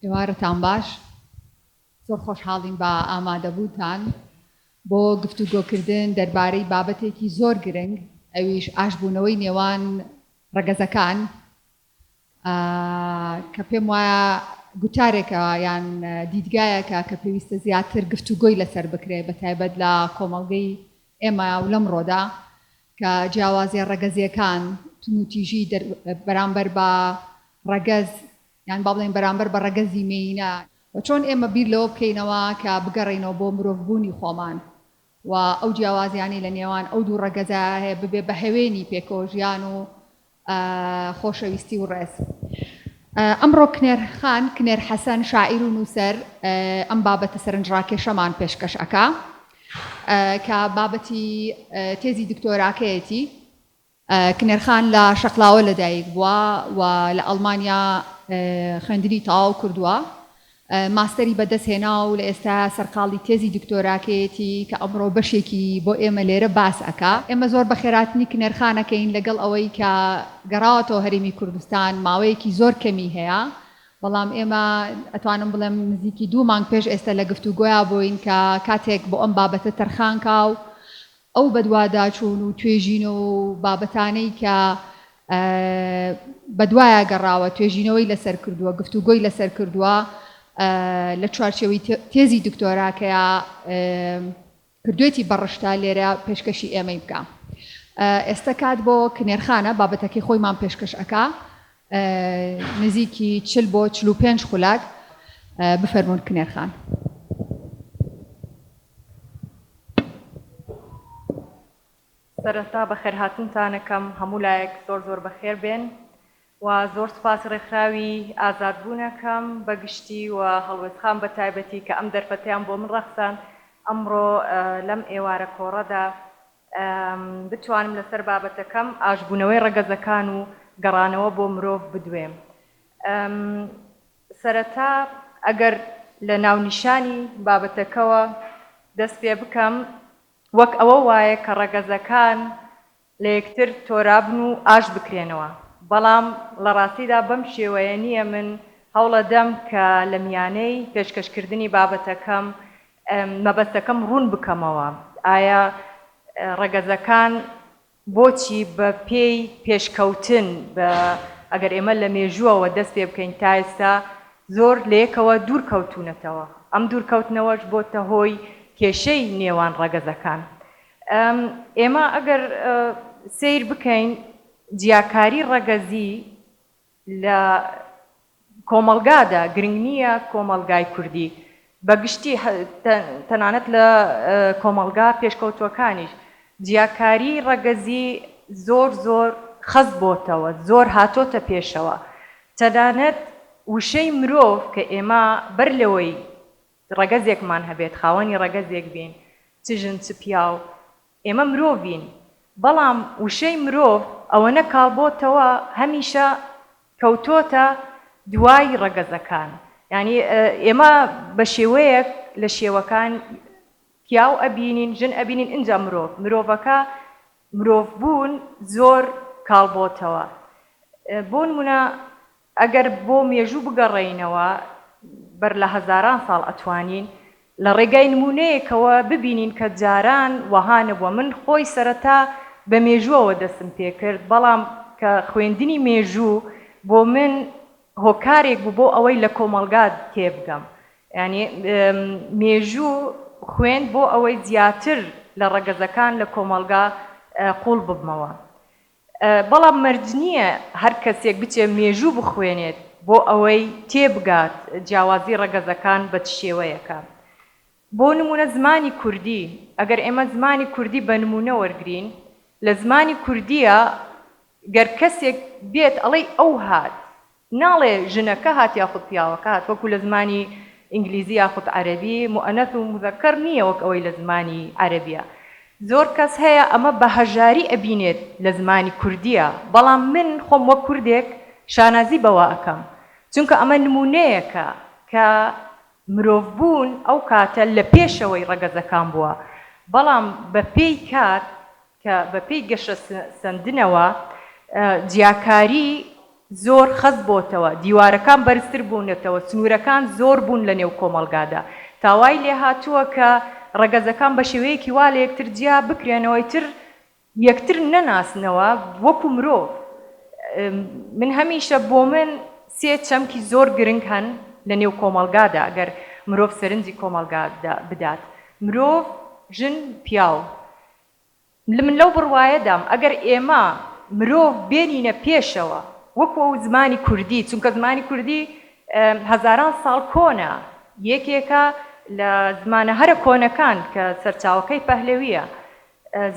ئێوارەتان باش زۆر خۆشحاڵین بە ئامادەبووتان بۆ گفتوگۆکردن دەربارەی بابەتێکی زۆر گرنگ ئەویش ئاشبوونەوەی نێوان ڕەگەزەکان کە پێم وایە گوتارێکە یان دیدگایەکە کە پێویستە زیاتر گفتوگۆی لەسەر بکرێ بە تایبەت لە کۆمەڵگەی ئێمە و لەمڕۆدا کە جیاوازیە ڕەگەزیەکان تونوتیژی بەرامبەر بە ڕەگەز یان با بڵێن بەرامبەر بە ڕەگەزی مێینە و چۆن ئێمە بیر لەوە بکەینەوە کە بگەڕێنەوە بۆ مرۆڤبوونی خۆمان و ئەو جیاوازیانی لە نێوان ئەو دوو ڕەگەزە هەیە ببێ بە هەوێنی پێکۆژیان و خۆشەویستی و ڕێز. ئەمڕۆ کنێرخان کنێر حەسەن شاعیر و نووسەر ئەم بابەتە سەرنجڕاکێشەمان پێشکەش ئەکا کە بابەتی تێزی دکتۆراکەیەتی. کنێرخان لە شەقلاوە لەدایک بووە و لە ئەڵمانیا خوێندنی تەواو کردووە، ماستەری بەدەستهێنا و لە ئێستا سەرقاڵی تێزی دکتۆراکەیەتی کە ئەمڕۆ بەشێکی بۆ ئێمە لێرە باس ئەکا. ئێمە زۆر بە خێراتنی کنێرخانەکەین لەگەڵ ئەوەی کە گەڕاوەتەوە هەرێمی کوردستان ماوەیەکی زۆر کەمی هەیە، بەڵام ئێمە ئەتوانم بڵێم نزیکی 2 مانگ پێش ئێستا لە گفتوگۆیە بووین کە کاتێک بۆ ئەم بابەتە تەرخانکا و ئەو بەدواداچوون و توێژین و بابەتانەی کە بەدوایە گەڕاوە توێژینەوەی لەسەر کردووە گفتوگۆی لەسەر کردووە لە چوارچێوەی تێزی دکتۆراکەیە کردوێتی بەڕشتا لێرە پێشکەشی ئێمەی بکە. ئێستا کات بۆ کنێرخانە بابەتەکەی خۆیمان پێشکەش ئەکا نزیکی 40 بۆ 45 خولات. بفەرمونون کنێرخان. سەرەتا بەخێر هاتنتانەکەم هەموو لایەک زۆر زۆر بەخێر بێن و زۆر سپاس ڕێکخراوی ئازادبوونەکەم بەگشتی و هەڵوێستخان بە تایبەتی کە ئەم دەرفەتیان بۆ من ڕەخسان ئەمڕۆ لەم ئێوارە کۆڕەدا بتوانم لەسەر بابەتەکەم ئاشبوونەوەی ڕەگەزەکان و گەڕانەوە بۆ مرۆڤ بدوێم. سەرەتا ئەگەر لە ناونیشانی بابەتەکەوە دەست پێ بکەم وەک ئەوە وایە کە ڕەگەزەکان لە یەکتر تۆرابن و ئاش بکرێنەوە، بەڵام لە ڕاستیدا بەم شێوەیە نییە من هەوڵەدەم کە لە میانەی پێشکەشکردنی بابەتەکەم مەبەستەکەم ڕوون بکەمەوە. ئایا ڕەگەزەکان بۆچی بە پێی پێشکەوتن ئەگەر ئێمە لە مێژووەوە دەست پێ بکەین تا ئێستا زۆر لەیەکەوە دوورکەوتونەتەوە، ئەم دوورکەوتنەوەش بۆتە هۆی کێشەی نێوان ڕەگەزەکان. ئێمە ئەگەر سیر بکەین جیاکاری ڕەگەزی لە کۆمەلگادا گرنگ نییە کۆمەلگای کوردی بەگشتی تەنانەت لە کۆمەلگا پێشکەوتوەکانیش جیاکاری ڕەگەزی زۆر زۆر خەز بۆتەوە، زۆر هاتۆتە پێشەوە. تەنانەت وشەی مرۆڤ کە ئێمە بەر لەوەی ڕەگەزێکمان هەبێت خاوەنی ڕەگەزێک بین چ ژن چ پیاو ئێمە مرۆڤین، بەڵام وشەی مرۆڤ ئەوە نەکاڵبۆتەوە هەمیشە کەوتۆتە دوای ڕەگەزەکان. یعنی ئێمە بە شێوەیەک لە شێوەکان پیاو ئەبینین ژن ئەبینین ئینجا مرۆڤەکە مرۆڤ بوون زۆر کاڵبۆتەوە. بۆ نمونە ئەگەر بۆ مێژوو بگەڕێینەوە بەر لە هەزاران ساڵ ئەتوانین لە ڕێگای نمونەیەکەوە ببینین کە جاران وەهانەبووە. من خۆی سەرەتا بە مێژووەوە دەستم پێ کرد، بەڵام کە خوێندنی مێژوو بۆ من هۆکارێک بوو بۆ ئەوەی لە کۆمەلگات تێبگەم. یعنی مێژوو خوێند بۆ ئەوەی زیاتر لە ڕەگەزەکان لە کۆمەلگا قوڵ ببمەوە، بەڵام مەرج نییە هەر کەسێک بچێ مێژوو بخوێنێت بۆ ئەوەی تێبگات جیاوازی ڕەگەزەکان بە شێوەیەکە. بۆ نمونە زمانی کوردی، ئەگەر ئێمە زمانی کوردی بە نمونە وەرگرین، لە زمانی کوردیە گەر کەسێک بێت ئەڵێ ئەو هات، ناڵێ ژنەکە هات یاخود پیاوەکە هات، وەکو لە زمانی ئینگلیزی یاخود عەرەبی مؤنەث و مذەکەر نییە وەک ئەوەی لە زمانی عەرەبیە. زۆر کەس هەیە ئەمە بە هەژاری ئەبینێت لە زمانی کوردیە، بەڵام من خۆم وەک کوردێک شانازی بەوە ئەەکەم، چونکە ئەمە نمونەیەکە کە مرۆڤ بوون ئەو کاتە لە پێشەوەی ڕەگەزەکان بووە، بەڵام بە پێی کات کە بە پێی گەشە سەندنەوە جیاکاری زۆر خەز بۆتەوە، دیوارەکان بەرزتر بوونێتەوە، سنوورەکان زۆر بوون لە نێو کۆمەڵگادا. تاوای لێ هاتووە کە ڕەگەزەکان بە شێوەیەکی وا لە یەکتر جیا بکرێنەوەی تر یەکتر نەناسنەوە وەکو مرۆڤ. من هەمیشە بۆ من سێ چەمکی زۆر گرنگ هەن لە نێو کۆمەڵگادا ئەگەر مرۆڤ سەرنجی کۆمەڵگادا بدات. مرۆڤ، ژن، پیاو. من لەو بڕوایەدام ئەگەر ئێمە مرۆڤ بێنینە پێشەوە وەکو زمانی کوردی، چونکە زمانی کوردی هەزاران ساڵ کۆنە، یەکێکە لە زمانە هەرە کۆنەکان کە سەرچاوەکەی پەهلەویە،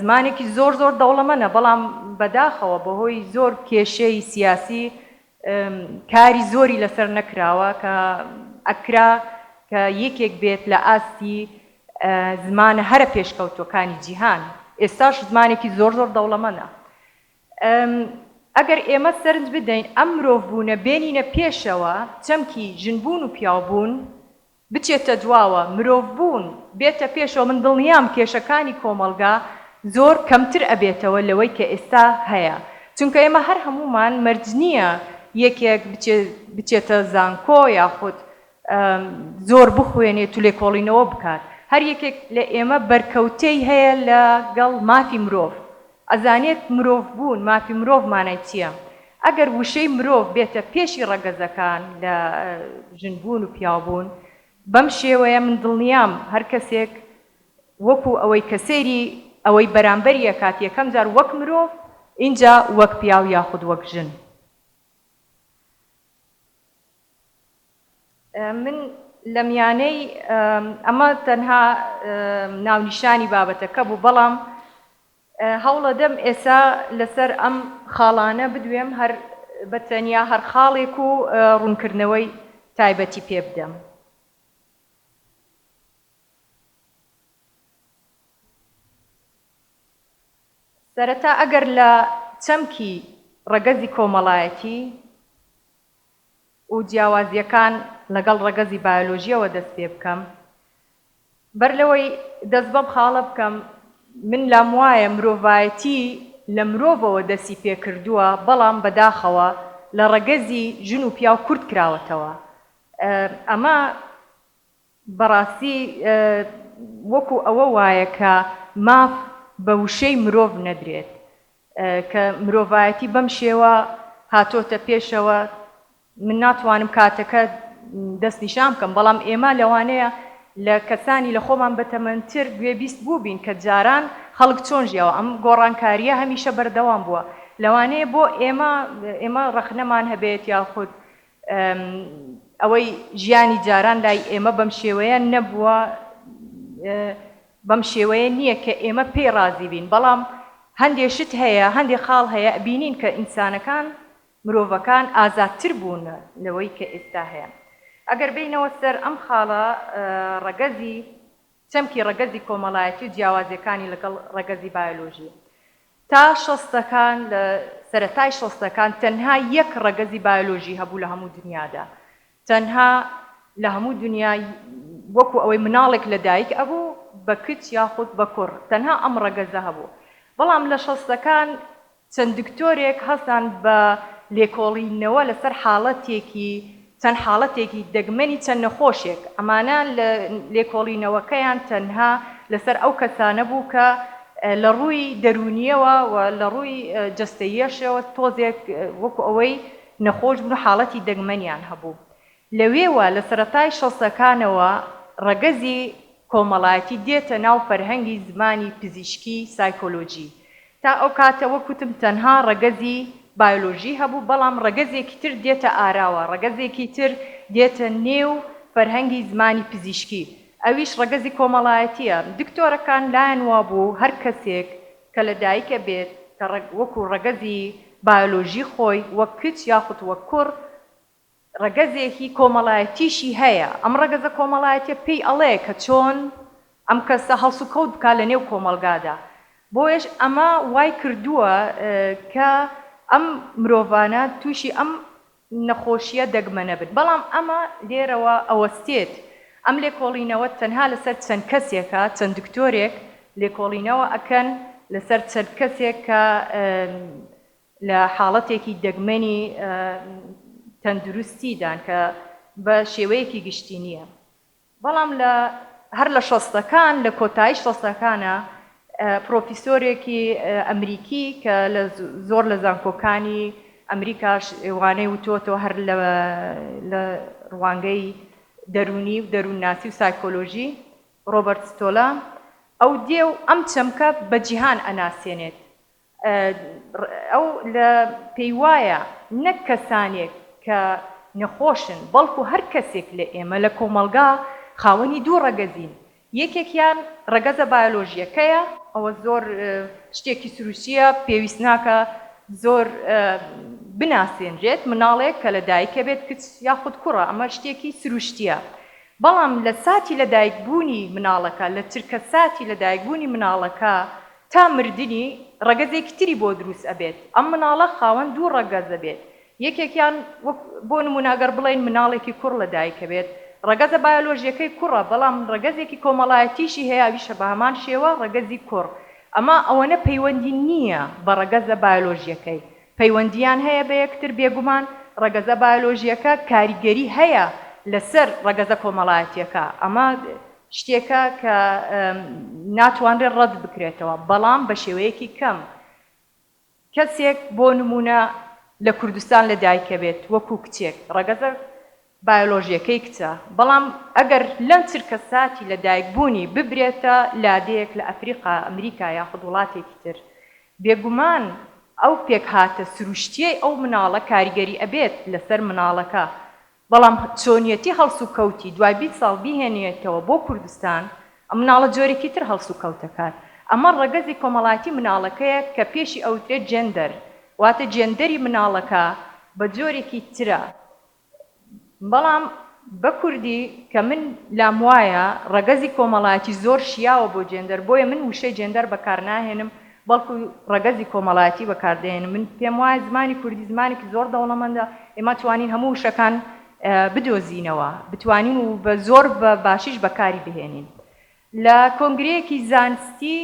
زمانێکی زۆر زۆر دەوڵەمەندە، بەڵام بەداخەوە بەهۆی زۆر کێشەی سیاسی کاری زۆری لەسەر نەکراوە کە ئەکرا کە یەکێک بێت لە ئاستی زمانە هەرە پێشکەوتوەکانی جیهان. ئێستاش زمانێکی زۆر زۆر دەوڵەمەندە. ئەگەر ئێمە سەرنج بدەین ئەم مرۆڤ بوونە بێنینە پێشەوە، چەمکی ژنبوون و پیاوبوون بچێتە دواوە، مرۆڤ بوون بێتە پێشەوە، من دڵنیام کێشەکانی کۆمەڵگا زۆر کەمتر ئەبێتەوە لەوەی کە ئێستا هەیە. چونکە ئێمە هەر هەمومان مەرج نییە یەکێک بچێتە زانکۆ یاخود زۆر بخوێنێت و لێکۆڵینەوە بکات. هەر یەکێک لە ئێمە بەرکەوتەی هەیە لەگەڵ مافی مرۆڤ، ئەزانێت مرۆڤ بوون، مافی مرۆڤ مانای چییە. ئەگەر وشەی مرۆڤ بێتە پێشی ڕەگەزەکان لە ژنبوون و پیاوبوون، بەم شێوەیە من دڵنیام هەر کەسێک وەکو ئەوەی کە سەیری ئەوەی بەرامبەریە کات یەکەم جار وەک مرۆڤ، اینجا وەک پیاو یاخود وەک ژن. من لە میانەی ئەمە تەنها ناونیشانی بابەتەکە بوو، بەڵام هەوڵەدەم ئێستا لەسەر ئەم خاڵانە بدوێم هەر بەتەنیا هەر خاڵێک و ڕوونکردنەوەی تایبەتی پێ بدەم. سەرەتا ئەگەر لە چەمکی ڕەگەزی کۆمەڵایەتی و جیاوازیەکان لەگەڵ ڕەگەزی بایۆلۆژیەوە دەست پێ بکەم، بەر لەوەی دەست بەم خاڵە بکەم، من لام وایە مرۆڤایەتی لە مرۆڤەوە دەستی پێ کردووە، بەڵام بەداخەوە لە ڕەگەزی ژن و پیاو کورت کراوەتەوە. ئەمە بەڕاستی وەکو ئەوە وایە کە ماف بە وشەی مرۆڤ نەدرێت، کە مرۆڤایەتی بەم شێوە هاتۆتە پێشەوە. من ناتوانم کاتەکە دەست نیشان بکەم، بەڵام ئێمە لەوانەیە لە کەسانی لە خۆمان بەتەمەنتر گوێبیست بووبین کە جاران خەڵک چۆن ژیاوە. ئەم گۆڕانکاریە هەمیشە بەردەوام بووە. لەوانەیە بۆ ئێمە ڕەخنەمان هەبێت یاخود ئەوەی ژیانی جاران لای ئێمە بەم شێوەیە نەبووە، بەم شێوەیە نییە کە ئێمە پێی رازی بین، بەڵام هەندێک شت هەیە، هەندێک خاڵ هەیە بینین کە ئینسانەکان، مرۆڤەکان ئازادتر بوون لەوەی کە ئێستا هەیە. ئەگەر بینەوە سەر ئەم خاڵە ڕەگەزی چەمکی ڕەگەزی کۆمەڵایەتی و جیاوازیەکانی لەگەڵ ڕەگەزی بایۆلۆژی، تا شەستەکان لە سەرەتای شەستەکان تەنها یەک ڕەگەزی بایۆلۆژی هەبوو لە هەموو دنیادا، تەنها لە هەموو دنیا وەکو ئەوەی مناڵێک لە دایک ئەبوو بە کچ یاخود بە کوڕ، تەنها ئەم ڕەگەزە هەبوو. بەڵام لە شەستەکان چەند دکتۆرێک هەستان بە لێکۆڵینەوە لەسەر چەند حاڵەتێکی دەگمەنی چەند نەخۆشێک. ئەمانە لە لێکۆڵینەوەکەیان تەنها لەسەر ئەو کەسانە بوو کە لە ڕووی دەرونیەوە و لە ڕووی جەستەیەشەوە تۆزێک وەکو ئەوەی نەخۆش بوون و حاڵەتی دەگمەنیان هەبوو. لەوێوە لە سەرەتای شەستەکانەوە ڕەگەزی کۆمەڵایەتی دێتە ناو فەرهەنگی زمانی پزیشکی سایکۆلۆجی. تا ئەو کاتە وەکوتم تەنها ڕەگەزی بایۆلۆژی هەبوو، بەڵام ڕەگەزێکی تر دێتە ئاراوە، ڕەگەزێکی تر دێتە نێو فەرهەنگی زمانی پزیشکی، ئەویش ڕەگەزی کۆمەڵایەتیە. دکتۆرەکان لایەن وابوو هەر کەسێک کە لە دایکە بێت کە وەکو ڕەگەزی بایۆلۆژی خۆی وەک کچ یاخود وەک کوڕ ڕەگەزێکی کۆمەڵایەتیشی هەیە. ئەم ڕەگەزە کۆمەڵایەتیە پێی ئەڵێ کە چۆن ئەم کەسە هەڵس و کەوت بکات لە نێو کۆمەلگادا. بۆیش ئەمە وای کردووە کە ئەم مرۆڤانە تووشی ئەم نەخۆشیە دەگمەنە بن. بەڵام ئەمە لێرەوە ئەوەستێت ئەم لێکۆڵینەوە تەنها لەسەر چەند کەسێکە، چەند دکتۆرێک لێکۆڵینەوە ئەکەن لەسەر چەند کەسێک کە لە حاڵەتێکی دەگمەنی تەندروستیدان کە بە شێوەیەکی گشتی نییە. بەڵام هەر لە شەستەکان لە کۆتایی شەستەکانە پرۆفیسۆرێکی ئەمریکی کە زۆر لە زانکۆکانی ئەمریکاش وانەی وتۆتەوە هەر لە ڕوانگەی دەرونی و دەروونناسی و سایکۆلۆژی ڕۆبەرت ستۆلا ئەو دێ و ئەم چەمکە بە جیهان ئەناسێنێت. ئەو لە پێی وایە نەک کەسانێک کە نەخۆشن بەڵکو هەر کەسێک لە ئێمە لە کۆمەلگا خاوەنی دوو ڕەگەزین. یەکێکیان ڕەگەزە بایۆلۆژیەکەیە، ئەوە زۆر شتێکی سروشتیە، پێویست ناکە زۆر بناسێنرێت، مناڵێک کە لە دایکە بێت کچ یاخود کوڕە، ئەمە شتێکی سروشتیە. بەڵام لە ساتی لە دایکبوونی مناڵەکە، لە چرکە ساتی لە دایکبوونی مناڵەکە تا مردنی ڕەگەزێکی تری بۆ دروست ئەبێت. ئەم مناڵە خاوەن دوو ڕەگەزە بێت. یەکێکیان بۆ نموناگەر بڵێن مناڵێکی کوڕ لە دایکە بێت، ڕەگەزە بایۆلۆژیەکەی کوڕە، بەڵام ڕەگەزێکی کۆمەڵایەتیشی هەیە ویشە بە هەمان شێوە ڕەگەزی کوڕ. ئەمە ئەوەنە پەیوەندی نییە بە ڕەگەزە بایۆلۆژیەکەی، پەیوەندیان هەیە بە یەکتر بێگومان. ڕەگەزە بایۆلۆژیەکە کاریگەری هەیە لەسەر ڕەگەزە کۆمەڵایەتیەکە، ئەمە شتێکە کە ناتوانرێت ڕەت بکرێتەوە، بەڵام بە شێوەیەکی کەم. کەسێک بۆ نمونە لە کوردستان لە دایکە بێت وەکو کچێک، ڕەگەزە بایۆلۆژیەکەی کچە، بەڵام ئەگەر لەم چرکە ساتی لە دایکبوونی ببرێتە لادەیەک لە ئەفریقا، ئەمریکا یاخود وڵاتێکی تر، بێگومان ئەو پێک هاتە سروشتیەی ئەو مناڵە کاریگەری ئەبێت لەسەر مناڵەکە. بەڵام چۆنیەتی هەڵس و کەوتی دوای 20 ساڵ بیهێنێتەوە بۆ کوردستان، ئەم مناڵە جۆرێکی تر هەڵس و کەوتەکات. ئەمە ڕەگەزی کۆمەڵایەتی مناڵەکەیە کە پێشی ئەوترێت جێندەر، واتە جێندەری مناڵەکە بە جۆرێکی ترە. بەڵام بە کوردی کە من لام وایە ڕەگەزی کۆمەڵایەتی زۆر شیاوە بۆ جێندەر، بۆیە من وشەی جێندەر بەکار ناهێنم، بەڵکو ڕەگەزی کۆمەڵایەتی بەکاردێنم. من پێم وایە زمانی کوردی زمانێکی زۆر دەوڵەمەندە، ئێمە توانین هەموو وشەکان بدۆزینەوە، بتوانین و بە زۆر بە باشیش بەکاری بهێنین. لە کۆنگرەیەکی زانستی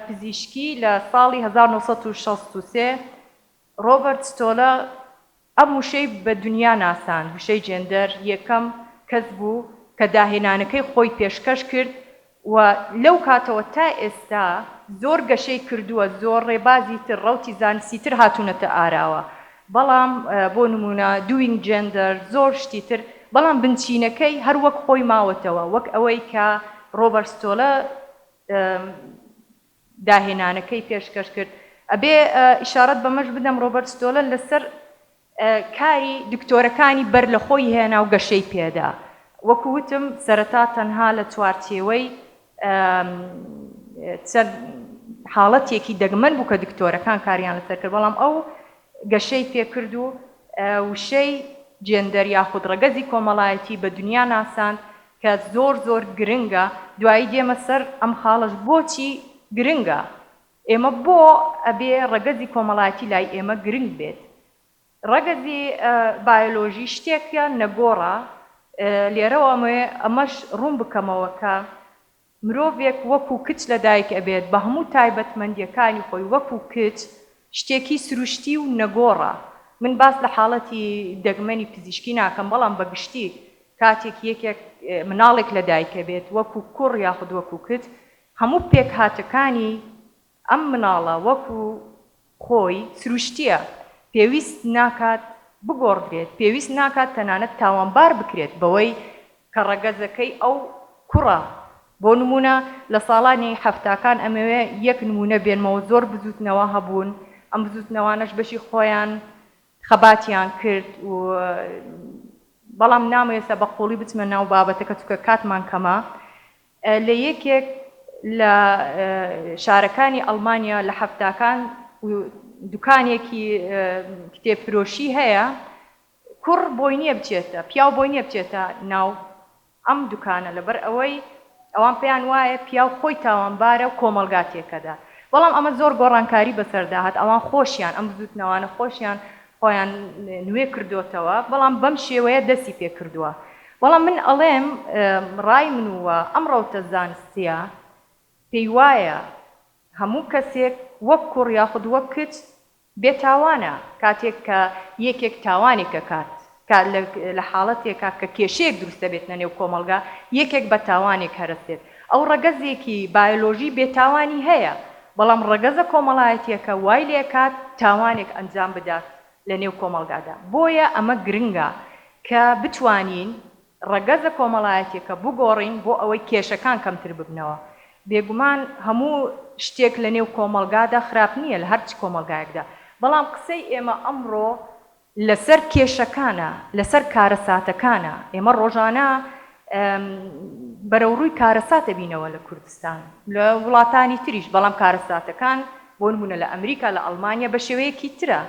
پزیشکی لە ساڵی 1963 ڕۆبەرت ستۆلا ئەم وشەی بە دنیا ناسان، وشەی جێندەر یەکەم کەس بوو کە داهێنانەکەی خۆی پێشکەش کرد و لەو کاتەوە تا ئێستا زۆر گەشەی کردووە، زۆر ڕێبازی تر ڕەوتی زانستی تر هاتوونەتە ئاراوە، بەڵام بۆ نمونە دوینگ جێندەر زۆر شتی تر، بەڵام بنچینەکەی هەر وەک خۆی ماوەتەوە، وەک ئەوەی کە ڕۆبەرت ستۆلا داهێنانەکەی پێشکەش کرد. ئەبێ ئیشارەت بەمەش بدەم ڕۆبەرت ستۆلا لەسەر کاری دکتۆرەکانی بەر لە خۆی هێنا و گەشەی پێدا. وەکو وتم سەرەتا تەنها لە چوارچێوەی حاڵەتێکی دەگمەن بوو کە دکتۆرەکان کاریان لەسەر کرد، بەڵام ئەو گەشەی پێکرد و وشەی جێندەر یاخود ڕەگەزی کۆمەڵایەتی بە دنیا ناساند کە زۆر زۆر گرنگە. دوایی دێمە سەر ئەم خاڵش بۆچی گرنگە، ئێمە بۆ ئەبێ ڕەگەزی کۆمەڵایەتی لای ئێمە گرنگ بێت. ڕەگەزی بایۆلۆژی شتێکە نەگۆڕە. لێرەوە ئەمەش ڕوون بکەمەوە کە مرۆڤێک وەکو کچ لە دایک ئەبێت بە هەموو تایبەتمەندیەکانی خۆی وەکو کچ، شتێکی سروشتی و نەگۆڕە. من باس لە حاڵەتی دەگمەنی پزیشکی ناکەم، بەڵام بەگشتی کاتێک یەکێک مناڵێک لە دایکە بێت وەکو کوڕ یاخود وەکو کچ، هەموو پێک هاتەکانی ئەم مناڵە وەکو خۆی سروشتیە، پێویست ناکات بگۆڕدرێت، پێویست ناکات تەنانەت تاوانبار بکرێت بەوەی کە ڕەگەزەکەی ئەو کوڕە. بۆ نمونە لە ساڵانی هەفتاکان ئەمەوێ یەک نمونە بێنمەوە، زۆر بزوتنەوە هەبوون، ئەم بزوتنەوانەش بەشی خۆیان خەباتیان کرد و بەڵام نامەوێستا بە قوڵی بچمە ناو بابەتەکە چونکە کاتمان کەمە. لە یەکێک لە شارەکانی ئەڵمانیا لە هەفتاکان دوکانێکی کتێبفرۆشی هەیە، کوڕ بۆی نییە بچێتە، پیاو بۆی نییە بچێتە ناو ئەم دوکانە، لەبەر ئەوەی ئەوان پێیان وایە پیاو خۆی تاوانبارە و کۆمەلگاتێکەدا. بەڵام ئەمە زۆر گۆڕانکاری بەسەرداهات، ئەوان خۆشیان ئەم بزوتنەوانە خۆشیان خۆیان نوێ کردوتەوە، بەڵام بەم شێوەیە دەستی پێ کردووە. بەڵام من ئەڵێم ڕای من وە ئەم ڕەوتە زانستیە پێی وایە هەموو کەسێک وەک کوڕ یاخود وەک کچ بێتاوانە کاتێک کە یەکێک تاوانێک ئەکات لە حاڵەتێکا کە کێشەیەک دروستە بێت لە نێو کۆمەلگا یەکێک بە تاوانێک هەرستێت ئەو ڕەگەزێکی بایۆلۆژی بێتاوانی هەیە بەڵام ڕەگەزە کۆمەڵایەتیەکە وای لێکات تاوانێک ئەنجام بدات لە نێو کۆمەلگادا بۆیە ئەمە گرنگە کە بتوانین ڕەگەزە کۆمەڵایەتیەکە بگۆڕین بۆ ئەوەی کێشەکان کەمتر ببنەوە بێگومان هەموو شتێک لە نێو کۆمەلگادا خراپ نییە لە هەرچ کۆمەلگایەکدا بەڵام قسەی ئێمە ئەمڕۆ لەسەر کێشەکانە لەسەر کارەساتەکانە ئێمە ڕۆژانە بەرەوڕووی کارەساتە بینەوە لە کوردستان لە وڵاتانی تریش بەڵام کارەساتەکان بۆ نمونە لە ئەمریکا لە ئەڵمانیا بە شێوەیەکی ترە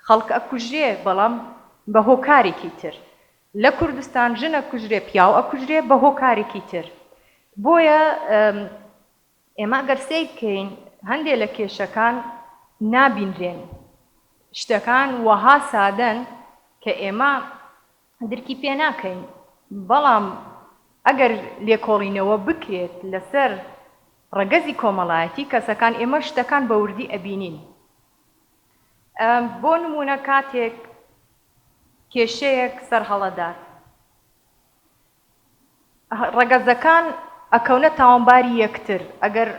خەڵک ئەکوژرێ بەڵام بە هۆکارێکی تر لە کوردستان ژنە کوژرێ پیاو ئەکوژرێ بە هۆکارێکی تر بۆیە ئێمە ئەگەر سەیر بکەین هەندێک لە کێشەکان نابینرێن شتەکان وەها سادەن کە ئێمە درکی پێ ناکەین بەڵام ئەگەر لێکۆڵینەوە بکرێت لەسەر ڕەگەزی کۆمەڵایەتی کەسەکان ئێمە شتەکان بە وردی ئەبینین بۆ نمونە کاتێک کێشەیەک سەرهەڵەدات ڕەگەزەکان ئەکەونە تاوانباری یەکتر ئەگەر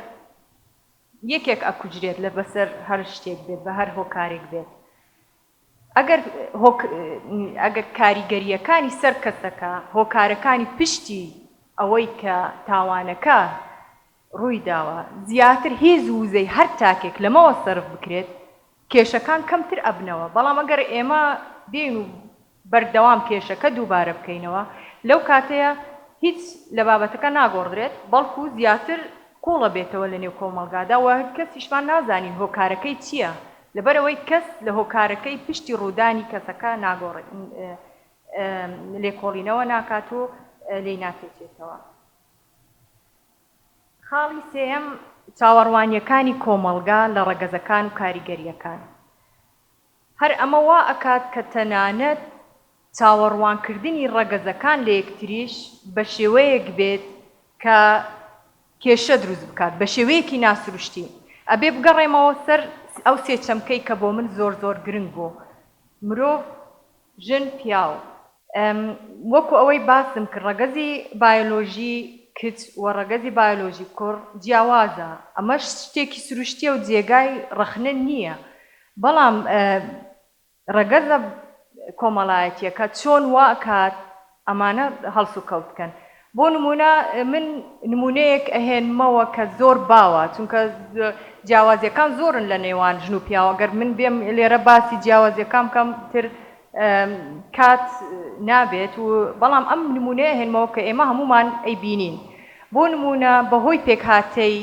یەکێک ئەکوژرێت لە بەسەر هەر شتێک بێت بە هەر هۆکارێک بێت ئەگەر کاریگەریەکانی سەر کەسەکە هۆکارەکانی پشتی ئەوەی کە تاوانەکە ڕووی داوە زیاتر هێز و وزەی هەر تاکێک لەمەوە سەرف بکرێت کێشەکان کەمتر ئەبنەوە بەڵام ئەگەر ئێمە بێن و بەردەوام کێشەکە دووبارە بکەینەوە لەو کاتەیە هیچ لە بابەتەکە ناگۆڕدرێت بەڵکو زیاتر قوڵە بێتەوە لە نێو کۆمەلگادا و کەسیشمان نازانین هۆکارەکەی چییە لەبەرەوەی کەس لە هۆکارەکەی پشتی ڕوودانی کەسەکە ناگۆڕێت لێکۆڵینەوە ناکات و لێی ناتێکێتەوە خاڵی سێەم چاوەڕوانیەکانی کۆمەلگا لە ڕەگەزەکان و کاریگەریەکان هەر ئەمە وا ئەکات کە تەنانەت چاوەڕوانکردنی ڕەگەزەکان لە یەکتریش بە شێوەیەک بێت کە کێشە دروست بکات بە شێوەیەکی ناسروشتی ئەبێ بگەڕێمەوە سەر ئەو سێچەمکەی کە بۆ من زۆر زۆر گرنگ بوو مرۆڤ ژن پیاو وەکو ئەوەی باسم کرد ڕەگەزی بایۆلۆژی کچ و ڕەگەزی بایۆلۆژی کوڕ جیاوازە ئەمەش شتێکی سروشتیە و جێگای ڕەخنە نییە بەڵام ڕەگەزە کۆمەڵایەتیەکە چۆن وا ئەکات ئەمانە هەڵس و کەوت بکەن بۆ نمونە من نمونەیەک ئەهێنمەوە کە زۆر باوە چونکە جیاوازیەکان زۆرن لە نێوان ژن و پیاوە گەر من بێم لێرە باسی جیاوازیەکان بکەم تر کات نابێت و بەڵام ئەم نمونەیە هێنمەوە کە ئێمە هەمومان ئەیبینین بۆ نمونە بەهۆی پێکهاتەی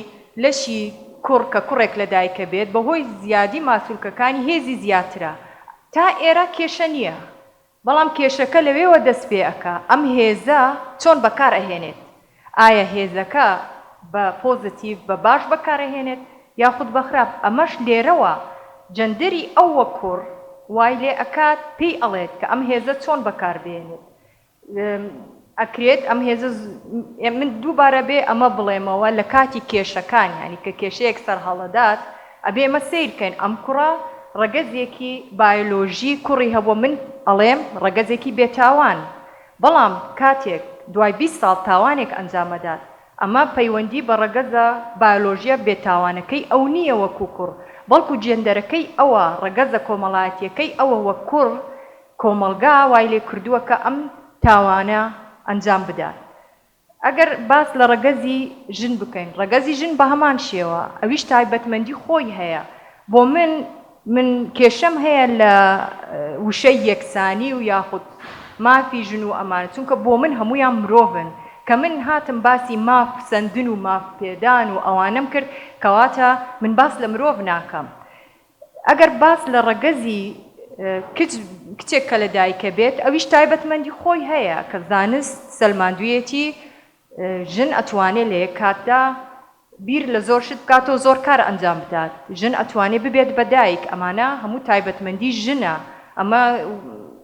لەشی کوڕ کە کوڕێک لە دایکە بێت بەهۆی زیادی ماسوولکەکانی هێزی زیاترە تا ئێرە کێشە نییە بەڵام کێشەکە لەوێوە دەست پێ ئەکا ئەم هێزە چۆن بەکار ئەهێنێت ئایا هێزەکە بە پۆزتیڤ بە باش بەکارەهێنێت یاخود بەخراپ ئەمەش لێرەوە جەندەری ئەووە کوڕ وای لێ ئەکات پێی ئەڵێت کە ئەم هێزە چۆن بەکاربێنێت ئەکرێت ئەم هێزە من دووبارە بێ ئەمە بڵێمەوە لە کاتی کێشەکان ینی کە کێشەیەک سەرهەڵەدات ئەبێ ئەمە سیرکەین ئەم کوڕە ڕەگەزێکی بایۆلۆژی کوڕی هەبووە من ئەڵێم ڕەگەزێکی بێتاوان بەڵام کاتێک دوای 20 ساڵ تاوانێک ئەنجامەدات ئەمە پەیوەندی بە ڕەگەزە بایۆلۆژیە بێتاوانەکەی ئەو نییە وەکو کوڕ بەڵکو جێندەرەکەی ئەوە ڕەگەزە کۆمەڵایەتیەکەی ئەوە وە کوڕ کۆمەلگا وای لێ کردووە کە ئەم تاوانە ئەنجام بدات ئەگەر باس لە ڕەگەزی ژن بکەین ڕەگەزی ژن بە هەمان شێوە ئەویش تایبەتمەندی خۆی هەیە بۆ من کێشەم هەیە لە وشەی یەکسانی و یاخود مافی ژن و ئەمانە چونکە بۆ من هەمویان مرۆڤن کە من هاتم باسی ماف سندن و ماف پێدان و ئەوانم کرد کەواتە من باس لە مرۆڤ ناکەم ئەگەر باس لە ڕەگەزی کچێک کە لە دایکە بێت ئەویش تایبەتمەندی خۆی هەیە کە زانست سەلماندوویەتی ژن ئەتوانێت لە یەک کاتدا بیر لە زۆر شت بکاتەوە زۆر کار ئەنجام بدات ژن ئەتوانێت ببێت بە دایک ئەمانە هەموو تایبەتمەندی ژنە ئەمە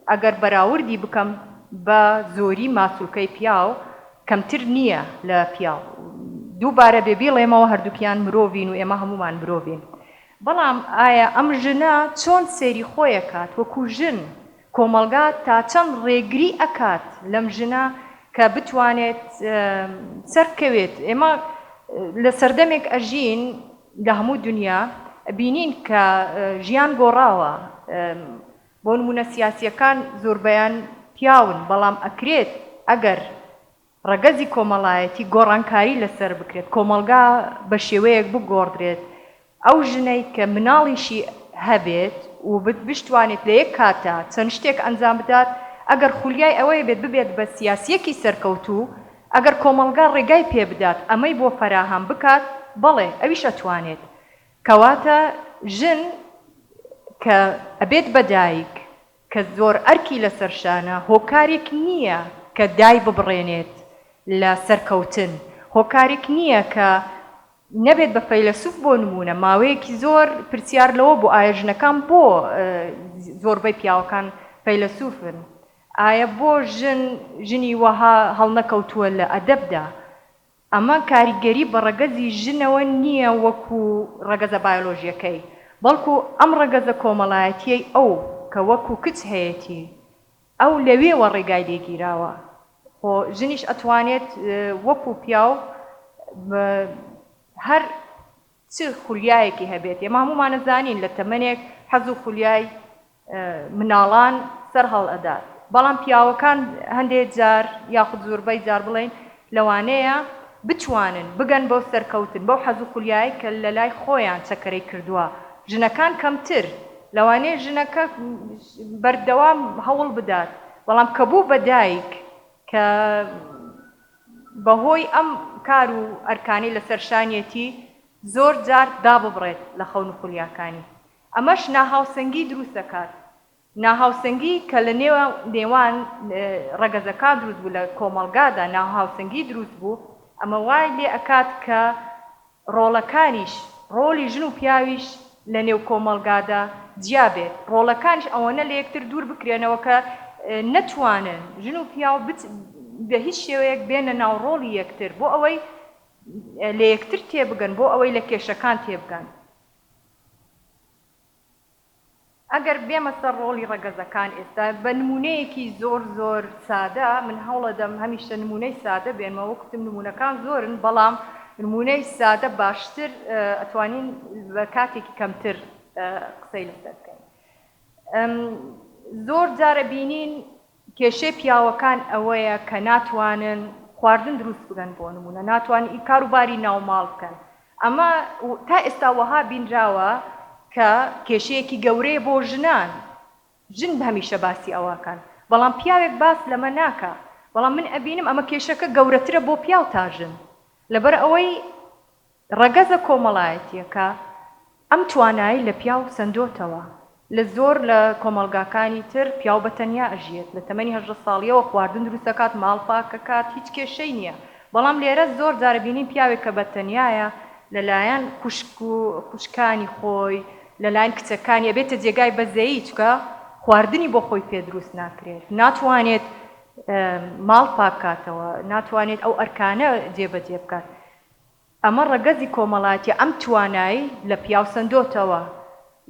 ئەگەر بەراوردی بکەم بە زۆری ماسوولکەی پیاو کەمتر نییە لە پیاو دووبارە بێبیڵێمەوە هەردووکیان مرۆڤین و ئێمە هەمومان مرۆڤین بەڵام ئایا ئەم ژنە چۆن سێری خۆیەکات وەکو ژن کۆمەڵگا تا چەند ڕێگری ئەکات لەم ژنە کە بتوانێت سەرکەوێت ئێمە لە سەردەمێک ئەژین لە هەموو دنیا بینین کە ژیان گۆڕاوە بۆ نمونە سیاسیەکان زۆربەیان پیاون بەڵام ئەکرێت ئەگەر ڕەگەزی کۆمەڵایەتی گۆڕانکاری لەسەر بکرێت کۆمەڵگا بە شێوەیەک بگۆڕدرێت ئەو ژنەی کە مناڵیشی هەبێت و بشتوانێت لە یەک کاتا چەند شتێک ئەنجام بدات ئەگەر خولیای ئەوەیە بێت ببێت بە سیاسیەکی سەرکەوتوو ئەگەر کۆمەڵگا ڕێگای پێ بدات ئەمەی بۆ فەراهەم بکات بەڵێ ئەویش ئەتوانێت کەواتە ژن کە ئەبێت بەدایک کە زۆر ئەرکی لەسەر شانە هۆکارێک نییە کە دای ببڕێنێت لە سەرکەوتن هۆکارێک نییە کە نەبێت بە فەیلسوف بۆ نمونە ماوەیەکی زۆر پرسیار لەوە بۆ ئایا ژنەکان بۆ زۆربەی پیاوەکان فەیلسوفن ئایا بۆ ژنی وەها هەڵنەکەوتووە لە ئەدەبدا ئەمە کاریگەری بە ڕەگەزی ژنەوە نییە وەکو ڕەگەزە بایۆلۆژیەکەی بەڵکو ئەم ڕەگەزە کۆمەڵایەتیەی ئەو کە وەکو کچ هەیەی ئەو لەوێوە ڕێگای لێگیراوە خۆ ژنیش ئەتوانێت وەکو پیاو هەر چ خولیایەکی هەبێت ئێمە هەمومان نەزانین لە تەمەنێک حەز و خولیای مناڵان سەر هەڵ ئەدات بەڵام پیاوەکان هەندێک جار یاخود زۆربەی جار بڵێن لەوانەیە بتوانن بگەن بەو سەرکەوتن بەو حەز و خولیایی کە لە لای خۆیان چەکەرەی کردووە ژنەکان کەمتر لەوانەیە ژنەکە بەردەوام هەوڵ بدات بەڵام کە بوو بەدایک کە بەهۆی ئەم کار و ئەرکانی لە سەرشانیەتی زۆر جار داببڕێت لە خەون و خولیاکانی ئەمەش ناهاوسەنگی دروست دەکات ناهاوسەنگی کە لە نێوان ڕەگەزەکان دروست بوو لە کۆمەڵگادا ناهاوسەنگی دروست بوو ئەمە وای لێ ئەکات کە ڕۆڵەکانیش ڕۆڵی ژن و پیاویش لە نێو کۆمەڵگادا جیا بێت ڕۆڵەکانیش ئەوەنە لە یەکتر دوور بکرێنەوە کە نەتوانن ژن و پیاو بە هیچ شێوەیەک بێنە ناو ڕۆڵی یەکتر بۆ ئەوەی لە یەکتر تێبگەن بۆ ئەوەی لە کێشەکان تێبگەن ئەگەر بێمە سەر ڕۆڵی ڕەگەزەکان ئێستا بە نمونەیەکی زۆر زۆر سادە من هەوڵە دەم هەمیشە نمونەی سادە بێنمەوە کتم نمونونەکان زۆرن بەڵام نمونەی سادە باشتر ئەتوانین بە کاتێکی کەمتر قسەی لەسەر بکەین زۆر جارە بینین کێشەی پیاوەکان ئەوەیە کە ناتوانن خواردن دروست بگەن بۆ نمونە ناتوانین کاروباری ناوماڵ بکەن ئەمە تا ئێستا وەها بینراوە کە کێشەیەکی گەورەیە بۆ ژنان ژن هەمیشە باسی ئەوەکەن بەڵام پیاوێک باس لەمە ناکە بەڵام من ئەبینم ئەمە کێشەکە گەورەترە بۆ پیاو تا ژن لەبەر ئەوەی ڕەگەزە کۆمەڵایەتیەکە ئەم توانایی لە پیاو سندۆتەوە لە زۆر لە کۆمەڵگاکانی تر پیاو بەتەنیا ئەژیێت لە تەمەنی 18 ساڵیەوە خواردن دروست دەکات ماڵ پاکەکات هیچ کێشەی نییە بەڵام لێرە زۆر جارە بینین پیاوێک کە بەتەنیایە لەلایەن خوشکانی خۆی لەلایەن کچەکانی ئەبێتە جێگای بەزەیی چکە خواردنی بۆ خۆی پێ دروست ناکرێت ناتوانێت ماڵ پاکاتەوە ناتوانێت ئەو ئەرکانە جێبەجێ بکات ئەمە ڕەگەزی کۆمەڵایەتی ئەم توانایی لە پیاو سندۆتەوە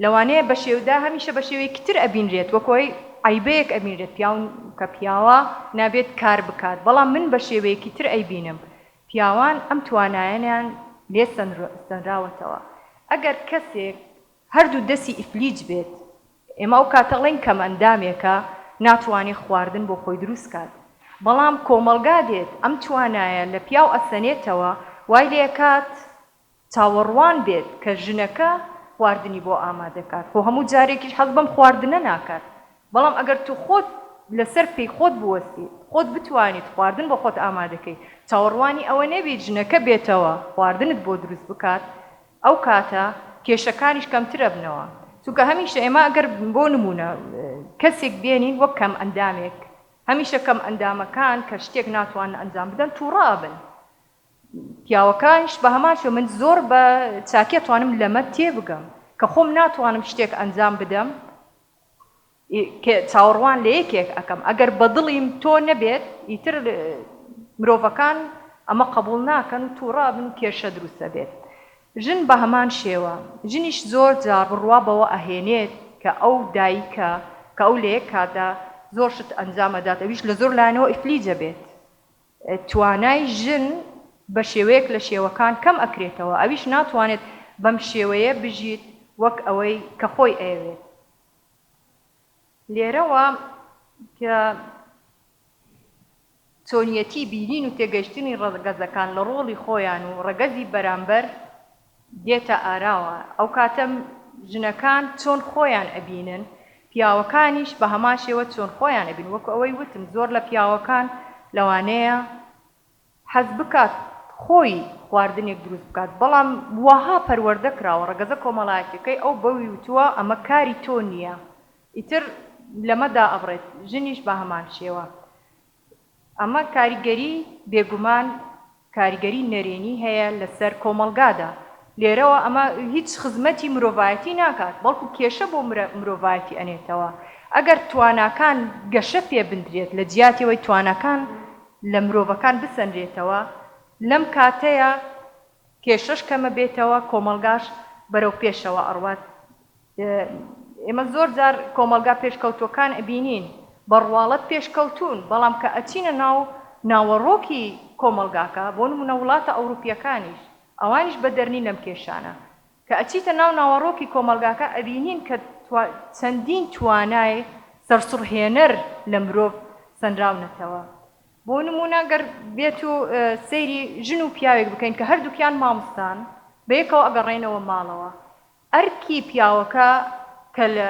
لەوانەیە بە شێودا هەمیشە بە شێوەیەکی تر ئەبینرێت وەکۆی عیبەیەک ئەبینرێت پیاون کە پیاوە نابێت کار بکات بەڵام من بە شێوەیەکی تر ئەیبینم پیاوان ئەم توانایانیان لێ سەنراوەتەوە ئەگەر کەسێک هەردوو دەستی ئیفلیج بێت ئێمە ئەو کاتەڵێن کەم ئەندامێکە ناتوانێت خواردن بۆ خۆی دروست کات بەڵام کۆمەڵگا دێت ئەم توانایە لە پیاو ئەسەنێتەوە وای لێکات چاوەڕوان بێت کە ژنەکە خواردنی بۆ ئامادەکات خۆ هەموو جارێکیش حەز بەم خواردنە ناکات بەڵام ئەگەر تو خۆت لەسەر پێی خۆت بوەستی خۆت بتوانیت خواردن بۆ خۆت ئامادەکەی چاوەڕوانی ئەوە نەبێت ژنەکە بێتەوە خواردنت بۆ دروست بکات ئەو کاتە کێشەکانیش کەمترە بنەوە چونکە هەمیشە ئێمە ئەگەر بۆ نمونە کەسێک بێنین وەک کەم ئەندامێک هەمیشە کەم ئەندامەکان کە شتێک ناتوانن ئەنجام بدەن تووڕابن پیاوەکانش بە هەماشە من زۆر بە چاکێ توانم لەمە تێبگەم کە خۆم ناتوانم شتێک ئەنجام بدەم چاوەڕوان لە یەکێک ئەەکەم ئەگەر بەدڵیم تۆ نەبێت ئیتر مرۆڤەکان ئەمە قبول ناکەن تووڕابن کێشە دروستە بێت ژن بە هەمان شێوە ژنیش زۆر جار بڕوا بەوە ئەهێنێت کە ئەو دایکە کە ئەو لە یەک کاتدا زۆر شت ئەنجامەدات ئەویش لە زۆر لایەنەوە ئیفلیجە بێت توانای ژن بە شێوەیەک لە شێوەکان کەم ئەکرێتەوە ئەویش ناتوانێت بەم شێوەیە بژیت وەک ئەوەی کە خۆی ئەوێت لێرەوە کە چۆنیەتی بینین و تێگەیشتنی ڕەگەزەکان لە ڕۆڵی خۆیان و ڕەگەزی بەرامبەر دێتە ئاراوە ئەو کاتە ژنەکان چۆن خۆیان ئەبینن پیاوەکانیش بە هەمان شێوە چۆن خۆیان ئەبین وەکو ئەوەی وتم زۆر لە پیاوەکان لەوانەیە حەز بکات خۆی خواردنێک دروست بکات بەڵام وەها پەروەردە کراوە ڕەگەزە کۆمەڵایەتەکەی ئەو بەوی وتووە ئەمە کاری تۆ نییە ئیتر لەمەدا ئەبڕێت ژنیش بە هەمان شێوە ئەمە کاریگەری بێگومان کاریگەری نەرێنی هەیە لەسەر کۆمەڵگادا لێرەوە ئەمە هیچ خزمەتی مرۆڤایەتی ناکات بەڵکو کێشە بۆ مرۆڤایەتی ئەنێتەوە ئەگەر تواناکان گەشە پێ بندرێت لە جیاتیەوەی توانەکان لە مرۆڤەکان بسەنرێتەوە لەم کاتەیە کێشەش کەمە بێتەوە کۆمەڵگاش بەرەو پێشەوە ئەڕوات ئێمە زۆر جار کۆمەڵگا پێشکەوتوەکان ئەبینین بەڕواڵەت پێشکەوتون بەڵام کە ئەچینە ناوەڕۆکی کۆمەڵگاکە بۆ نمونە وڵاتە ئەوروپیەکانیش ئەوانیش بە دەرنی لەم کێشانە کە ئەچیتە ناوەڕۆکی کۆمەڵگاکە ئەبینین کە چەندین توانای سەرسوڕهێنەر لە مرۆڤ سەنراونەتەوە بۆ نمونە گەر بێت و سەیری ژن و پیاوێک بکەین کە هەردووکیان مامۆستان بەیەکەوە ئەگەڕێنەوە ماڵەوە ئەرکی پیاوەکە کە لە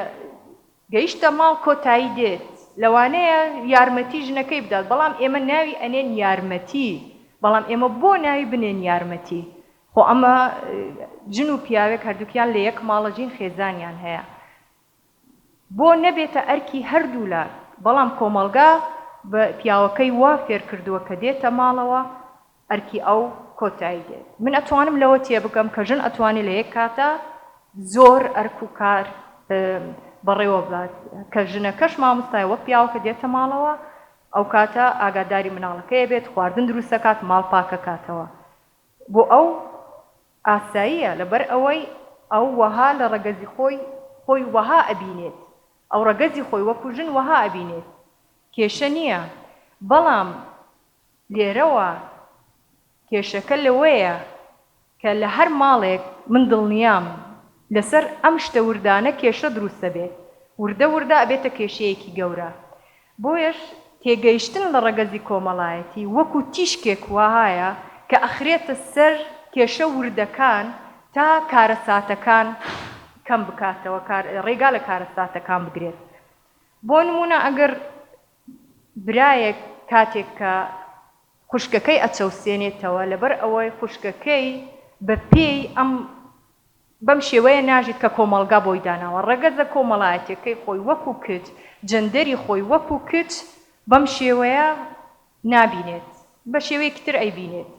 گەیشتە ماڵ کۆتایی دێت لەوانەیە یارمەتی ژنەکەی بدات بەڵام ئێمە ناوی ئەنێن یارمەتی بەڵام ئێمە بۆ ناوی بنێن یارمەتی خۆ ئەمە ژن و پیاوێک هەردووکیان لە یەک ماڵە ژین خێزانیان هەیە بۆ نەبێتە ئەرکی هەردوو لات بەڵام کۆمەڵگا بە پیاوەکەی وا فێر کردووە کە دێتە ماڵەوە ئەرکی ئەو کۆتایی دێت من ئەتوانم لەوە تێ بکەم کە ژن ئەتوانێت لە یەک کاتە زۆر ئەرک و کار بەڕێوە بڵات کە ژنەکەش مامۆستایە وەک پیاوەکە دێتە ماڵەوە ئەو کاتە ئاگاداری مناڵەکەی بێت خواردن دروست دەکات ماڵ پاکە کاتەوە بۆ ئەو ئاساییە لەبەر ئەوەی ئەو وەها لە ڕەگەزی خۆی وەها ئەبینێت ئەو ڕەگەزی خۆی وەکو ژن وەها ئەبینێت کێشە نییە بەڵام لێرەوە کێشەکە لەوەیە کە لە هەر ماڵێک من دڵنیام لەسەر ئەم شتە وردانە کێشە دروستە بێت وردە ئەبێتە کێشەیەکی گەورە بۆیەش تێگەیشتن لە ڕەگەزی کۆمەڵایەتی وەکو تیشکێک وایە کە ئەخرێتە سەر کێشە وردەکان تا کارەساتەکان کەم بکاتەوە ڕێگا لە کارەساتەکان بگرێت بۆ نمونە ئەگەر برایەک کاتێک کە خوشکەکەی ئەچەوسێنێتەوە لەبەر ئەوەی خوشکەکەی بە پێی بەم شێوەیە ناژیت کە کۆمەڵگا بۆی داناوە ڕەگەزە کۆمەڵایەتەکەی خۆی وەکو کچ جەندەری خۆی وەکو کچ بەم شێوەیە نابینێت بە شێوەیەکی تر ئەیبینێت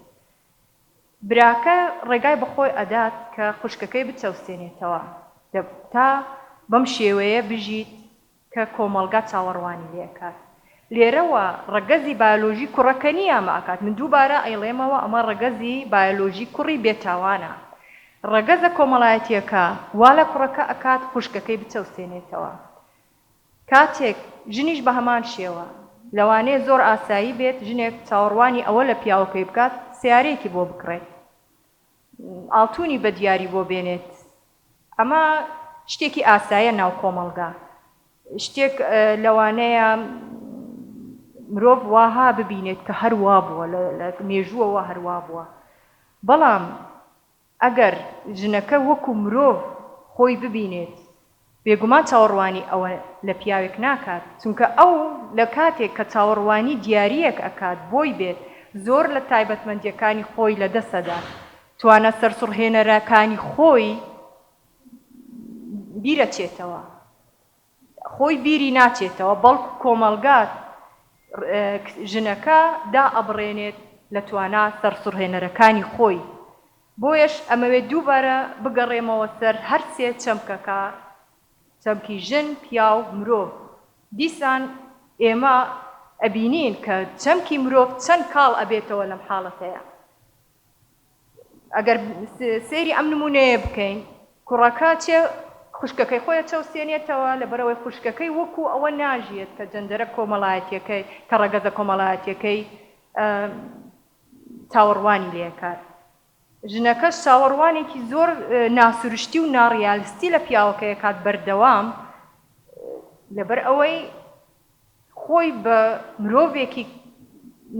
براکە ڕێگای بەخۆی ئەدات کە خوشکەکەی بچەوسێنێتەوە تا بەم شێوەیە بژیت کە کۆمەڵگا چاوەڕوانی لێکات لێرەوە ڕەگەزی بایۆلۆژی کوڕەکە نییە ئەمە ئەکات من دووبارە ئەیڵێمەوە ئەمە ڕەگەزی بایۆلۆژی کوڕی بێتاوانە ڕەگەزە کۆمەڵایەتیەکە وا لە کوڕەکە ئەکات خوشکەکەی بچەوسێنێتەوە کاتێک ژنیش بە هەمان شێوە لەوانەیە زۆر ئاسایی بێت ژنێک چاوەڕوانی ئەوە لە پیاوەکەی بکات سیارەیەکی بۆ بکڕێت ئاڵتوونی بە دیاری بۆ بێنێت ئەمە شتێکی ئاساییە ناو کۆمەڵگا شتێک لەوانەیە مرۆڤ واها ببینێت کە هەروا بووە لە مێژووەوە هەروا بووە بەڵام ئەگەر ژنەکە وەکو مرۆڤ خۆی ببینێت بێگومان چاوەڕوانی ئەوە لە پیاوێک ناکات چونکە ئەو لە کاتێک کە چاوەڕوانی دیاریەک ئەکات بۆی بێت زۆر لە تایبەتمەندیەکانی خۆی لە دەسەدا توانە سەرسوڕهێنەرەکانی خۆی بیرەچێتەوە خۆی بیری ناچێتەوە بەڵکو کۆمەڵگات ژنەکە دا ئەبڕێنێت لە توانا سەرسوڕهێنەرەکانی خۆی بۆیەش ئەمەوێت دووبارە بگەڕێمەوە سەر هەر سێ چەمکەکە چەمکی ژن پیا و مرۆڤ دیسان ئێمە ئەبینین کە چەمکی مرۆڤ چەند کاڵ ئەبێتەوە لەم حاڵەتەیە ئەگەر سێری ئەم نمونەیە بکەین کوڕەکە چێ خوشکەکەی خۆیان چەوسێنێتەوە لەبەرەوەی خوشکەکەی وەکو ئەوە ناژێت کە جەندەرە کۆمەڵایەتیەکەی کە ڕەگەزە کۆمەڵایەتیەکەی چاوەڕوانی لێکات. ژنەکەش چاوەڕوانێکی زۆر ناسروشتی و ناڕیالستی لە پیاوەکەی کات بەردەوام لەبەر ئەوەی خۆی بە مرۆڤێکی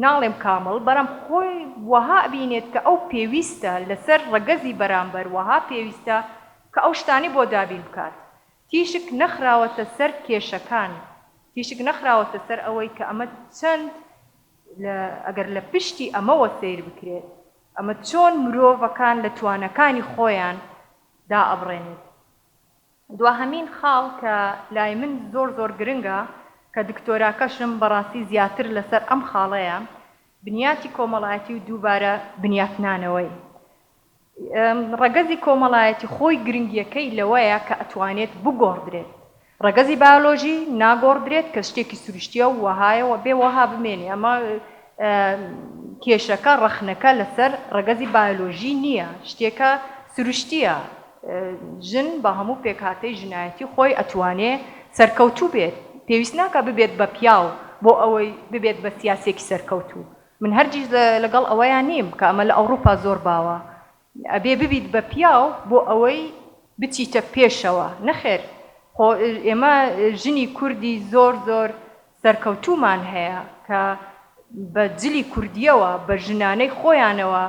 ناڵێم کامڵ بەرەم خۆی وەها بینێت کە ئەو پێویستە لەسەر ڕەگەزی بەرامبەر وەها پێویستە کە ئەو شتانی بۆ دابین بکات. تیشک نەخراوەتە سەر کێشەکان، تیشک نەخراوەتە سەر ئەوەی کە ئەمە چەند ئەگەر لە پشتی ئەمەوە سیر بکرێت ئەمە چۆن مرۆڤەکان لە توانەکانی خۆیان دا ئەبڕێنێت. دوهەمین خاڵ کە لای من زۆر زۆر گرنگە کە دکتۆراکەشم بەڕاستی زیاتر لەسەر ئەم خاڵەیە بنیاتی کۆمەڵایەتی و دووبارە بنیاتنانەوەی. ڕەگەزی کۆمەڵایەتی خۆی گرنگیەکەی لەوەیە کە ئەتوانێت بگۆڕدرێت. ڕەگەزی بایۆلۆژی ناگۆڕدرێت کە شتێکی سروشتیە و وەهایەوە بێ وەها بمێنێ. ئەمە کێشەکە ڕەخنەکە لەسەر ڕەگەزی بایۆلۆژی نییە، شتێکە سروشتیە. ژن بە هەموو پێکهاتەی ژنایەتی خۆی ئەتوانێ سەرکەوتوو بێت، پێویست ناکە ببێت بە پیاو بۆ ئەوەی ببێت بە سیاسێکی سەرکەوتوو. من هەرگیز لەگەڵ ئەوەیان نیم کە ئەمە لە ئەوروپا زۆر باوە ئەبێ ببیت بە پیاو بۆ ئەوەی بچیتە پێشەوە. نەخێر، ئێمە ژنی کوردی زۆر زۆر سەرکەوتومان هەیە کە بە جلی کوردیەوە بە ژنانەی خۆیانەوە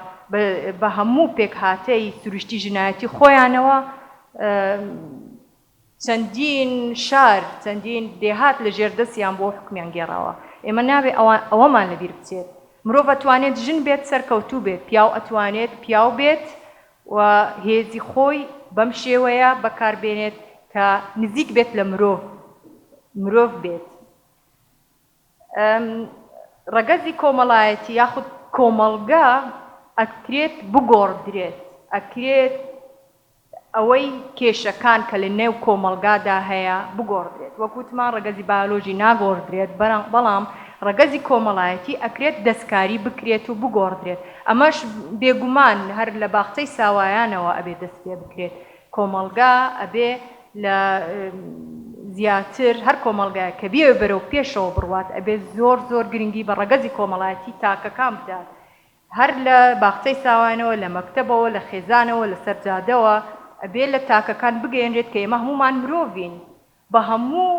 بە هەموو پێکهاتەی سروشتی ژنایەتی خۆیانەوە چەندین شار چەندین دێهات لە ژێردەستیان بۆ حکمیان گێڕاوە. ئێمە نابێ ئەوەمان لەبیر بچێت. مرۆڤ ئەتوانێت ژن بێت سەرکەوتوو بێت، پیاو ئەتوانێت پیاو بێت و هێزی خۆی بەم شێوەیە بەکاربێنێت کە نزیک بێت لە مرۆڤ بێت. ڕەگەزی کۆمەڵایەتی یاخود کۆمەڵگا ئەکرێت بگۆڕدرێت، ئەکرێت ئەوەی کێشەکان کە لە نێو کۆمەڵگادا هەیە بگۆڕدرێت. وەکوتمان ڕەگەزی بایۆلۆژی ناگۆڕدرێت، بەڵام ڕەگەزی کۆمەڵایەتی ئەکرێت دەستکاری بکرێت و بگۆڕدرێت. ئەمەش بێگومان هەر لە باخچەی ساوایانەوە ئەبێ دەست پێ بکرێت. کۆمەڵگا ئەبێ لە زیاتر هەر کۆمەڵگایە کە بێ بەرەو پێشەوە بڕوات ئەبێ زۆر زۆر گرنگی بە ڕەگەزی کۆمەڵایەتی تاکەکان بدات. هەر لە باخچەی ساوانەوە لە مەکتەبەوە لە خێزانەوە لە سەرجادەوە ئەبێ لە تاکەکان بگەێنرێت کە ئێمە هەمومان مرۆڤین بە هەموو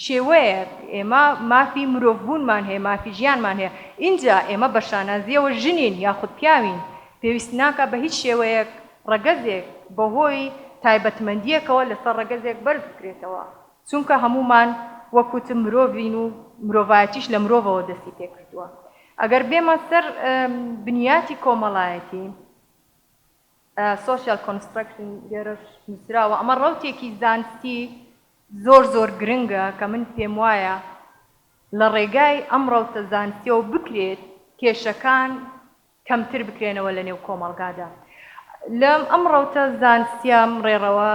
شێوەیەک. ئێمە مافی مرۆڤبوونمان هەیە، مافی ژیانمان هەیە. اینجا ئێمە بە شانازیەوە ژنین یاخود پیاوین، پێویست ناکە بە هیچ شێوەیەک ڕەگەزێک بەهۆی تایبەتمەندیەکەوە لەسەر ڕەگەزێک بەرز بکرێتەوە، چونکە هەمومان وەکوتم مرۆڤین و مرۆڤایەتیش لە مرۆڤەوە دەستی پێکردووە. ئەگەر بێمە سەر بنیاتی کۆمەڵایەتی سۆشیال کۆنستراکشن لێرەش نووسراوە، ئەمە ڕەوتێکی زانستی زۆر زۆر گرنگە کە من پێم وایە لە ڕێگای ئەم ڕەوتە زانستیەوە بکرێت کێشەکان کەمتر بکرێنەوە لە نێو کۆمەڵگادا. لەم ئەم ڕەوتە زانستیام ڕێڕەوە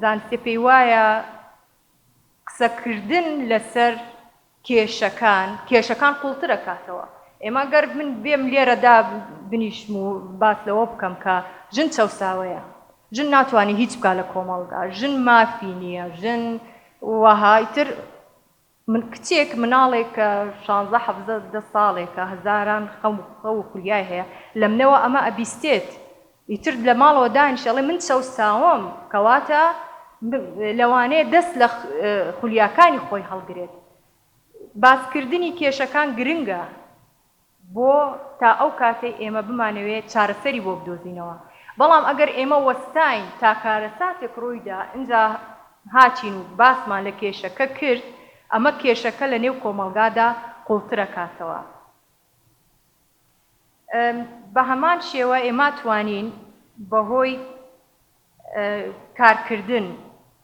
زانستی پێی وایە قسەکردن لەسەر کێشەکان قوڵتر دەکاتەوە. ئێمە گەر من بێم لێرەدا بنیشم و باس لەوە بکەم کە ژن چەوساوەیە، ژن ناتوانێت هیچ بکات لە کۆمەڵگا، ژن مافی نییە، ژن وەهایتر من کچێک مناڵێک کە 16-17 ساڵێکە هەزاران خەو و خولیای هەیە لە منەوە ئەمە ئەبیستێت، ئیتر لە ماڵەوە دانیشەڵێ من چەوساوەم، کەواتە لەوانەیە دەست لە خولیاکانی خۆی هەڵگرێت. باسکردنی کێشەکان گرنگە بۆ تا ئەو کاتەی ئێمە بمانەوێت چارەسەری بۆ بدۆزینەوە. بەڵام ئەگەر ئێمە وەستاین تا کارەساتێک ڕوویدا ئینجا هاتین و باسمان لە کێشەکە کرد، ئەمە کێشەکە لە نێو کۆمەڵگادا قوڵترە کاتەوە. بە هەمان شێوە ئێمە توانین بەهۆی کارکردن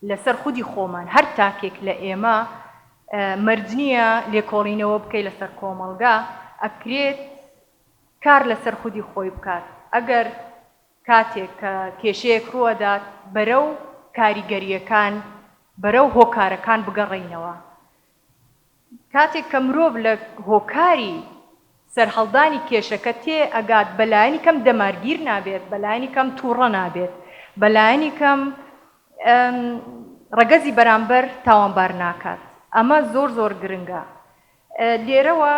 لەسەر خودی خۆمان هەر تاکێک لە ئێمە مەرجنیە لێکۆڵینەوە بکەی لەسەر کۆمەڵگا، ئەکرێت کار لەسەر خودی خۆی بکات. ئەگەر کاتێک کە کێشەیەک ڕووەدات بەرەو کاریگەریەکان بەرەو هۆکارەکان بگەڕێینەوە. کاتێک کە مرۆڤ لە هۆکاری سەرهەڵدانی کێشەکە تێ ئەگات بەلایانی کەم دەمارگیر نابێت بەلایانی کەم تووڕە نابێت بەلایانی کەم ڕەگەزی بەرامبەر تاوانبار ناکات ئەمە زۆر زۆر گرنگە لێرەوە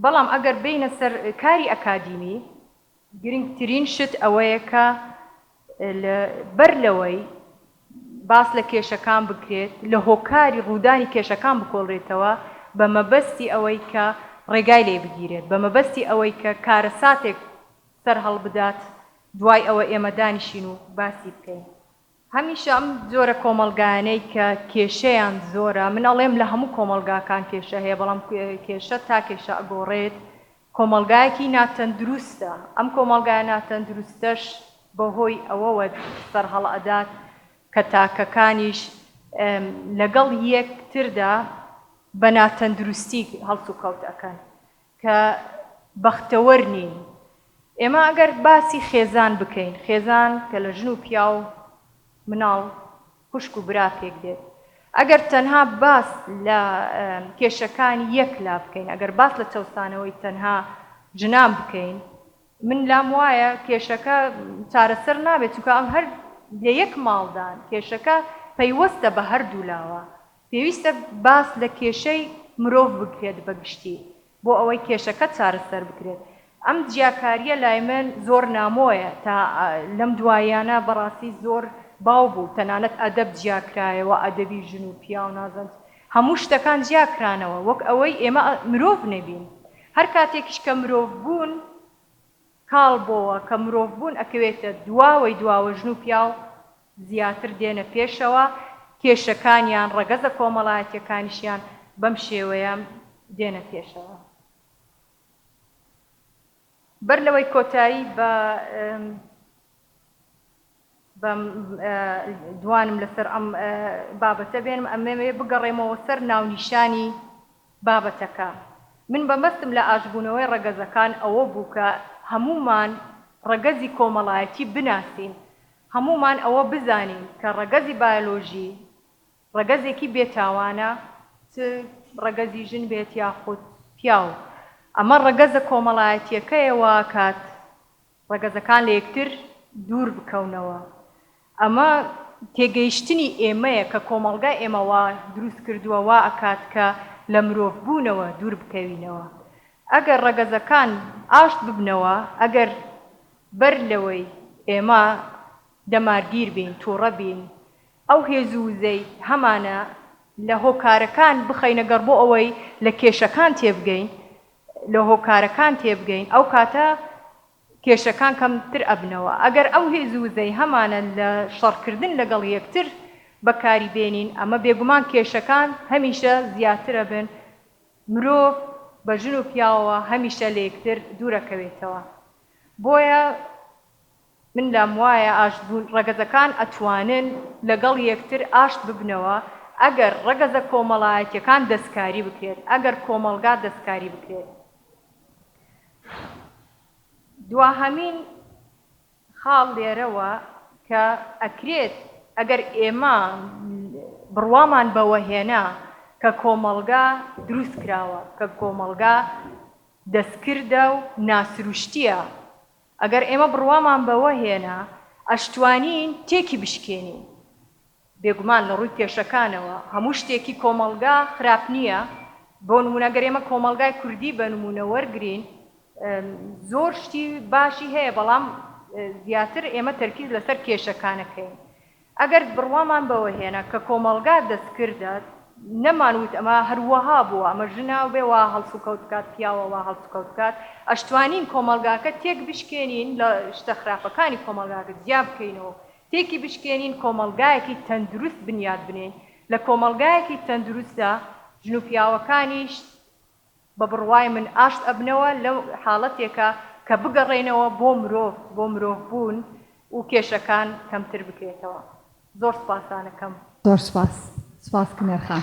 بەڵام ئەگەر بینە سەر کاری ئەکادیمی گرنگترین شت ئەوەیە کە بەر لەوەی باس لە کێشەکان بکرێت لە هۆکاری ڕوودانی کێشەکان بکۆڵێتەوە بە مەبەستی ئەوەی کە ڕێگای لێ بگیرێت بە مەبەستی ئەوەی کە کارە ساتێک سەر هەڵبدات دوای ئەوە ئێمە دانیشین و باسی بکەین هەمیشە ئەم جۆرە کۆمەڵگانەی کە کێشەیان زۆرە من ئەڵێم لە هەموو کۆمەڵگاکان کێشە هەیە بەڵام کێشە تا کێشە ئەگۆڕێت کۆمەڵگایەکی ناتەندروستە ئەم کۆمەڵگای ناتەندروستەش بەهۆی ئەوەوە سەرهەڵ ئەدات کە تاکەکانیش لەگەڵ یەکتردا بە ناتەندروستی هەڵس و کەوت ئەکەن کە بەختەوەر نین ئێمە ئەگەر باسی خێزان بکەین خێزان کە لە ژن و پیا و مناڵ خوشک و برا پێک دێت ئەگەر تەنها باس لە کێشەکانی یەک لا بکەین ئەگەر باس لە چەوسانەوەی تەنها ژنان بکەین من لام وایە کێشەکە چارەسەر نابێت چونکە ئەم هەر لە یەک ماڵدان کێشەکە پەیوەستە بە هەردوو لاوە پێویستە باس لە کێشەی مرۆڤ بکرێت بەگشتی بۆ ئەوەی کێشەکە چارەسەر بکرێت ئەم جیاکاریە لای من زۆر نامۆیە تا لەم دوایانە بەڕاستی زۆر باو بوو تەنانەت ئەدەب جیاکرایەوە ئەدەبی ژن و پیا و نازەند هەموو شتەکان جیاکرانەوە وەک ئەوەی ئێمە مرۆڤ نەبین هەر کاتێکیش کە مرۆڤ بوون کاڵ بۆوە کە مرۆڤ بوون ئەکەوێتە دواوە ژن و پیا و زیاتر دێنە پێشەوە کێشەکانیان ڕەگەزە کۆمەڵایەتیەکانیشیان بەم شێوەیە دێنە پێشەوە بەر لەوەی کۆتایی بە دوانم لەسەر ئەم بابەتە بێنم ئەمێ بگەڕێمەوە سەر ناونیشانی بابەتەکە من بەمەستم لە ئاشبوونەوەی ڕەگەزەکان ئەوە بوو کە هەمومان ڕەگەزی کۆمەڵایەتی بناسین هەمومان ئەوە بزانین کە ڕەگەزی بایۆلۆژی ڕەگەزێکی بێتاوانە ڕەگەزی ژن بێت یاخود پیاو ئەمە ڕەگەزە کۆمەڵایەتیەکەیەوە کات ڕەگەزەکان لە یەکتر دوور بکەونەوە ئەمە تێگەیشتنی ئێمەیە کە کۆمەڵگای ئێمەوە دروست کردووە وا ئەکات کە لە مرۆڤ بوونەوە دوور بکەوینەوە ئەگەر ڕەگەزەکان ئاشت ببنەوە ئەگەر بەر لەوەی ئێمە دەمارگیر بین تووڕە بین ئەو هێزووزەی هەمانە لە هۆکارەکان بخەینەگەڕ بۆ ئەوەی لە کێشەکان تێبگەین لە هۆکارەکان تێبگەین ئەو کاتە کێشەکان کەمتر ئەبنەوە ئەگەر ئەو هێزووزەی هەمانە لە شەڕکردن لەگەڵ یەکتر بەکاری بێنین ئەمە بێگومان کێشەکان هەمیشە زیاترە بن مرۆڤ بە ژن و پیاوەوە هەمیشە لە یەکتر دوورەکەوێتەوە بۆیە من لام وایە ئاشتبوون ڕەگەزەکان ئەتوانن لەگەڵ یەکتر ئاشت ببنەوە ئەگەر ڕەگەزە کۆمەڵایەتیەکان دەستکاری بکرێت ئەگەر کۆمەڵگا دەستکاری بکرێت دواهەمین خاڵ لێرەوە کە ئەکرێت ئەگەر ئێمە بڕوامان بەوە هێنا کە کۆمەڵگا دروست کراوە کە کۆمەڵگا دەستکردە و ناسروشتیە ئەگەر ئێمە بڕوامان بەوە هێنا ئەشتوانین تێکی بشکێنین بێگومان لە ڕووی کێشەکانەوە هەموو شتێکی کۆمەڵگا خراپ نییە بۆ نمونە ئەگەر ئێمە کۆمەڵگای کوردی بە نمونە وەرگرین زۆر شتی باشی هەیە بەڵام زیاتر ئێمە تەرکیز لەسەر کێشەکانەکەین ئەگەر بڕوامان بەوە هێنا کە کۆمەڵگا دەستکردات نەمانوت ئەمە هەروەها بووە ئەمە ژنا و بێ وا هەڵس و کەوت بکات پیاوە وا هەڵس و کەوت بکات ئەشتوانین کۆمەڵگاکە تێک بشکێنین لە شتە خراپەکانی کۆمەڵگاکە جیا بکەینەوە تێکی بشکێنین کۆمەڵگایەکی تەندروست بنیاد بنێن لە کۆمەڵگایەکی تەندروستە ژن و پیاوەکانیش بە بڕوای من ئاشت ئەبنەوە لەو حاڵەتێکە کە بگەڕێنەوە بۆ مرۆڤ بوون و کێشەکان کەمتر بکرێتەوە زۆر سپاسانەکەم زۆر سپاس سپاس کنێرخان